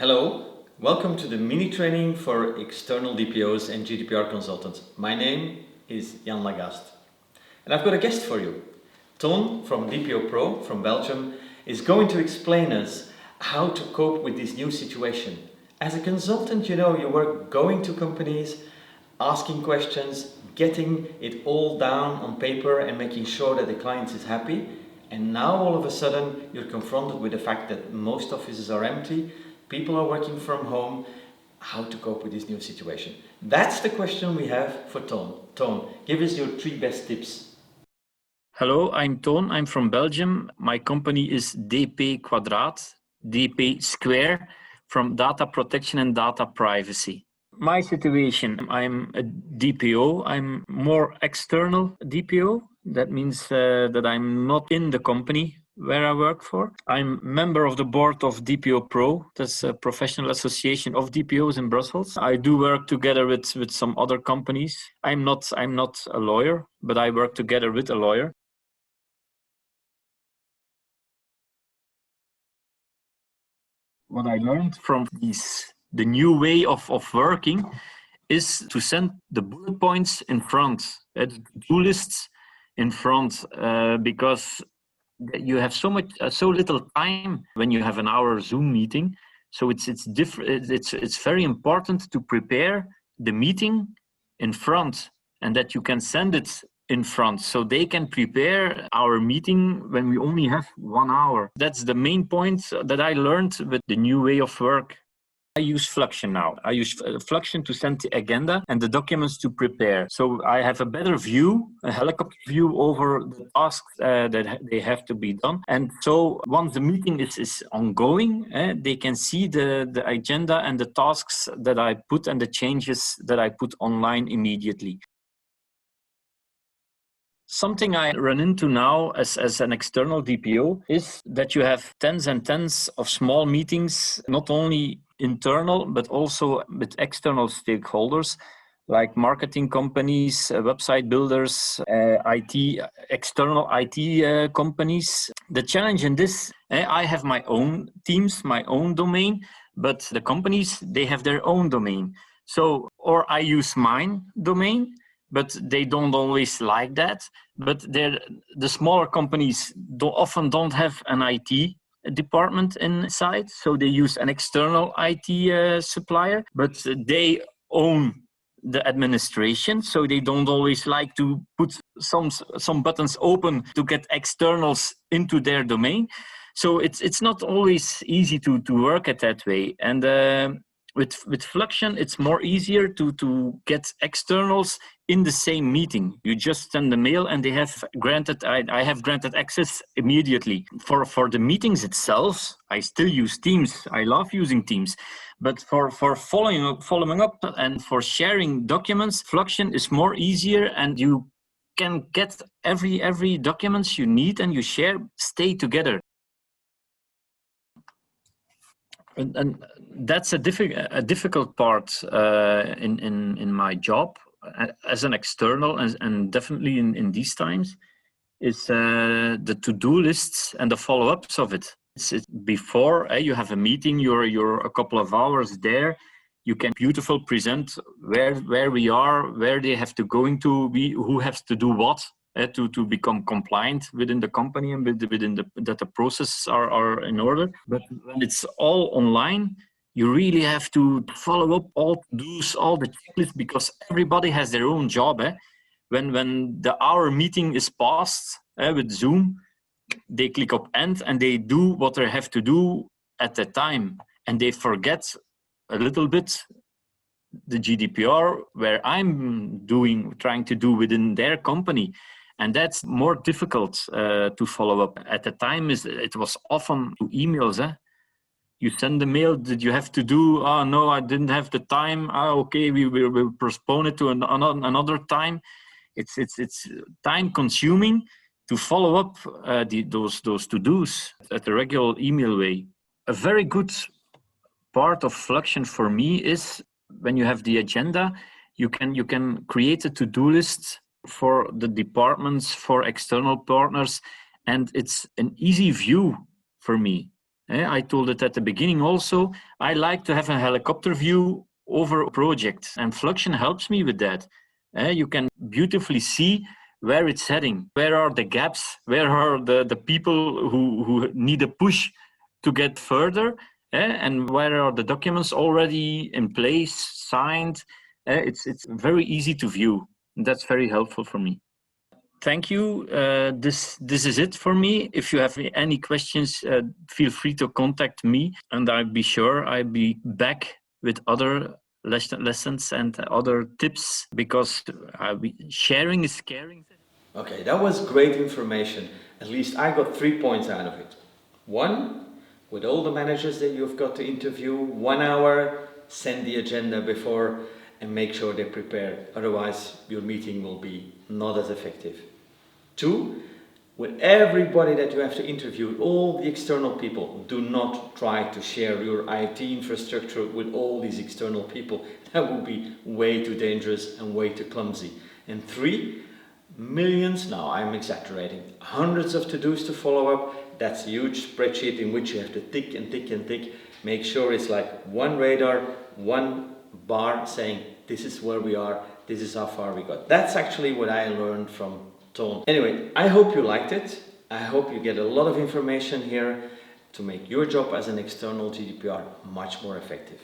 Hello, welcome to the mini training for external DPOs and GDPR consultants. My name is Jan Lagaste and I've got a guest for you. Toon from DPO Pro from Belgium is going to explain us how to cope with this new situation. As a consultant, you work going to companies, asking questions, getting it all down on paper and making sure that the client is happy. And now all of a sudden you're confronted with the fact that most offices are empty, people are working from home. How to cope with this new situation? That's the question we have for Toon. Toon, give us your 3 best tips. Hello, I'm Toon. I'm from Belgium. My company is DP Kwadraat, DP Square, from data protection and data privacy. My situation, I'm a DPO. I'm more external DPO. That means that I'm not in the company where I work for. I'm member of the board of DPO Pro. That's a professional association of DPOs in Brussels. I do work together with some other companies. I'm not a lawyer, but I work together with a lawyer. What I learned from the new way of working is to send the bullet points in front, the to-do lists in front, because you have so little time when you have an hour Zoom meeting. So it's different. It's very important to prepare the meeting in front, and that you can send it in front, so they can prepare our meeting when we only have 1 hour. That's the main point that I learned with the new way of work. I use FLXION now. I use FLXION to send the agenda and the documents to prepare. So I have a better view, a helicopter view over the tasks that they have to be done. And so once the meeting is ongoing, they can see the agenda and the tasks that I put and the changes that I put online immediately. Something I run into now as an external DPO is that you have tens and tens of small meetings, not only internal, but also with external stakeholders like marketing companies, website builders, external IT companies. The challenge in this, I have my own teams, my own domain, but the companies, they have their own domain. So, or I use mine domain, but they don't always like that. But the smaller companies often don't have an IT department inside, so they use an external IT supplier, but they own the administration, so they don't always like to put some buttons open to get externals into their domain. So it's not always easy to work it that way. And with FLXION, it's more easier to get externals in the same meeting. You just send the mail and they have granted, I have granted access immediately. For the meetings itself, I still use Teams. I love using Teams. But for following up and for sharing documents, FLXION is more easier, and you can get every documents you need and you share, stay together. And that's a difficult part in my job as an external, and definitely in these times, is the to-do lists and the follow-ups of it. It's before you have a meeting, you're a couple of hours there. You can beautifully present where we are, where they have to go into, who has to do what. To become compliant within the company and that the processes are in order. But when it's all online, you really have to follow up all to-dos, all the checklists, because everybody has their own job. When the hour meeting is passed with Zoom, they click up end and they do what they have to do at the time, and they forget a little bit the GDPR where I'm trying to do within their company. And that's more difficult to follow up. At the time, it was often emails. You send the mail, did you have to do? Oh, no, I didn't have the time. Oh, okay, we will postpone it to another time. It's time consuming to follow up those to-dos at the regular email way. A very good part of FLXION for me is when you have the agenda, you can create a to-do list for the departments, for external partners, and it's an easy view for me. I told it at the beginning also, I like to have a helicopter view over a project, and FLXION helps me with that. You can beautifully see where it's heading, where are the gaps, where are the people who need a push to get further, and where are the documents already in place, signed. It's very easy to view. That's very helpful for me. Thank you. This is it for me. If you have any questions, feel free to contact me, and I'll be sure I'll be back with other lessons and other tips, because sharing is caring. Okay, that was great information. At least I got 3 points out of it. One, with all the managers that you've got to interview, 1 hour, send the agenda before and make sure they're prepared. Otherwise, your meeting will be not as effective. 2, with everybody that you have to interview, all the external people, do not try to share your IT infrastructure with all these external people. That would be way too dangerous and way too clumsy. And 3, millions, now I'm exaggerating, hundreds of to-dos to follow up. That's a huge spreadsheet in which you have to tick and tick and tick. Make sure it's like one radar, one bar saying this is where we are, this is how far we got. That's actually what I learned from Toon. Anyway, I hope you liked it. I hope you get a lot of information here to make your job as an external GDPR much more effective.